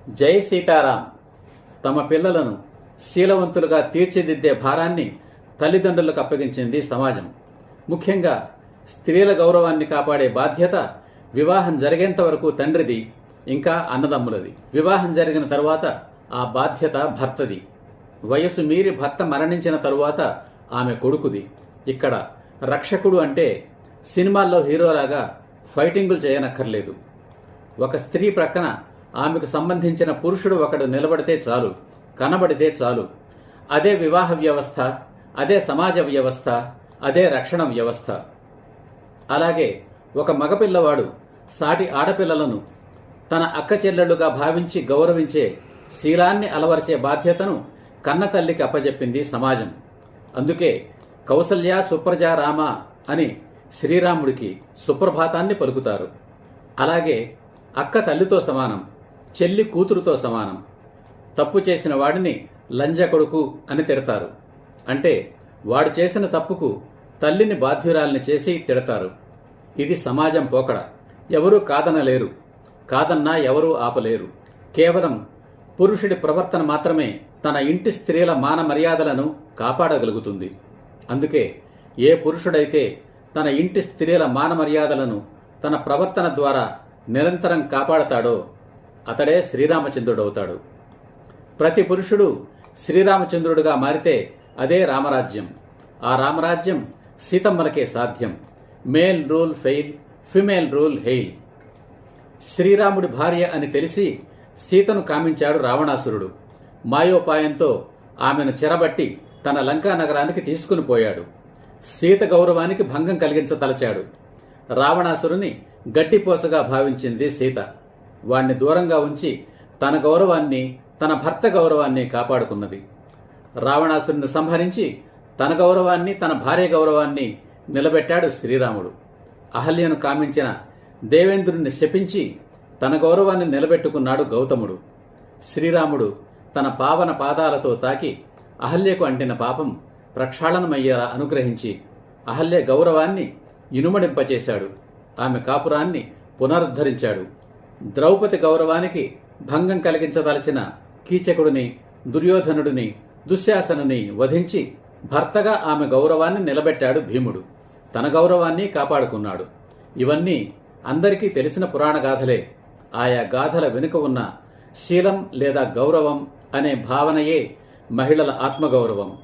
జై సీతారాం. తమ పిల్లలను శీలవంతులుగా తీర్చిదిద్దే భారాన్ని తల్లిదండ్రులకు అప్పగించింది సమాజం. ముఖ్యంగా స్త్రీల గౌరవాన్ని కాపాడే బాధ్యత వివాహం జరిగేంత వరకు తండ్రిది, ఇంకా అన్నదమ్ములది. వివాహం జరిగిన తరువాత ఆ బాధ్యత భర్తది. వయసు మీరి భర్త మరణించిన తరువాత ఆమె కొడుకుది. ఇక్కడ రక్షకుడు అంటే సినిమాల్లో హీరోలాగా ఫైటింగులు చేయనక్కర్లేదు. ఒక స్త్రీ ప్రక్కన ఆమెకు సంబంధించిన పురుషుడు ఒకడు నిలబడితే చాలు, కనబడితే చాలు. అదే వివాహ వ్యవస్థ, అదే సమాజ వ్యవస్థ, అదే రక్షణ వ్యవస్థ. అలాగే ఒక మగపిల్లవాడు సాటి ఆడపిల్లలను తన అక్క చెల్లెళ్లుగా భావించి గౌరవించే శీలాన్ని అలవరిచే బాధ్యతను కన్న తల్లికి అప్పజెప్పింది సమాజం. అందుకే కౌసల్య సుప్రజా రామ అని శ్రీరాముడికి సుప్రభాతాన్ని పలుకుతారు. అలాగే అక్క తల్లితో సమానం, చెల్లి కూతురుతో సమానం. తప్పు చేసిన వాడిని లంజ కొడుకు అని తిడతారు. అంటే వాడు చేసిన తప్పుకు తల్లిని బాధ్యురాల్ని చేసి తిడతారు. ఇది సమాజం పోకడ. ఎవరూ కాదనలేరు, కాదన్నా ఎవరూ ఆపలేరు. కేవలం పురుషుడి ప్రవర్తన మాత్రమే తన ఇంటి స్త్రీల మాన మర్యాదలను కాపాడగలుగుతుంది. అందుకే ఏ పురుషుడైతే తన ఇంటి స్త్రీల మాన మర్యాదలను తన ప్రవర్తన ద్వారా నిరంతరం కాపాడతాడో అతడే శ్రీరామచంద్రుడవుతాడు. ప్రతి పురుషుడు శ్రీరామచంద్రుడుగా మారితే అదే రామరాజ్యం. ఆ రామరాజ్యం సీతమ్మలకే సాధ్యం. Male rule fail, female rule hail. శ్రీరాముడి భార్య అని తెలిసి సీతను కామించాడు రావణాసురుడు. మాయోపాయంతో ఆమెను చెరబట్టి తన లంకా నగరానికి తీసుకుని పోయాడు. సీత గౌరవానికి భంగం కలిగించతలచాడు. రావణాసురుని గడ్డిపోసగా భావించింది సీత. వాణ్ణి దూరంగా ఉంచి తన గౌరవాన్ని, తన భర్త గౌరవాన్ని కాపాడుకున్నది. రావణాసురుని సంహరించి తన గౌరవాన్ని, తన భార్య గౌరవాన్ని నిలబెట్టాడు శ్రీరాముడు. అహల్యను కామించిన దేవేంద్రుణ్ణి శపించి తన గౌరవాన్ని నిలబెట్టుకున్నాడు గౌతముడు. శ్రీరాముడు తన పావన పాదాలతో తాకి అహల్యకు అంటిన పాపం ప్రక్షాళనమయ్యేలా అనుగ్రహించి అహల్య గౌరవాన్ని ఇనుమడింపచేశాడు. ఆమె కాపురాన్ని పునరుద్ధరించాడు. ద్రౌపది గౌరవానికి భంగం కలిగించదలచిన కీచకుడిని, దుర్యోధనుడిని, దుశ్శాసనుని వధించి భర్తగా ఆమె గౌరవాన్ని నిలబెట్టాడు భీముడు. తన గౌరవాన్ని కాపాడుకున్నాడు. ఇవన్నీ అందరికీ తెలిసిన పురాణ గాథలే. ఆయా గాథల వెనుక ఉన్న శీలం లేదా గౌరవం అనే భావనయే మహిళల ఆత్మగౌరవం.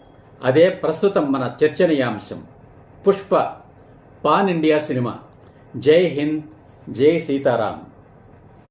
అదే ప్రస్తుతం మన చర్చనీయాంశం. Pushpa pan India cinema. జై హింద్, జై సీతారాం.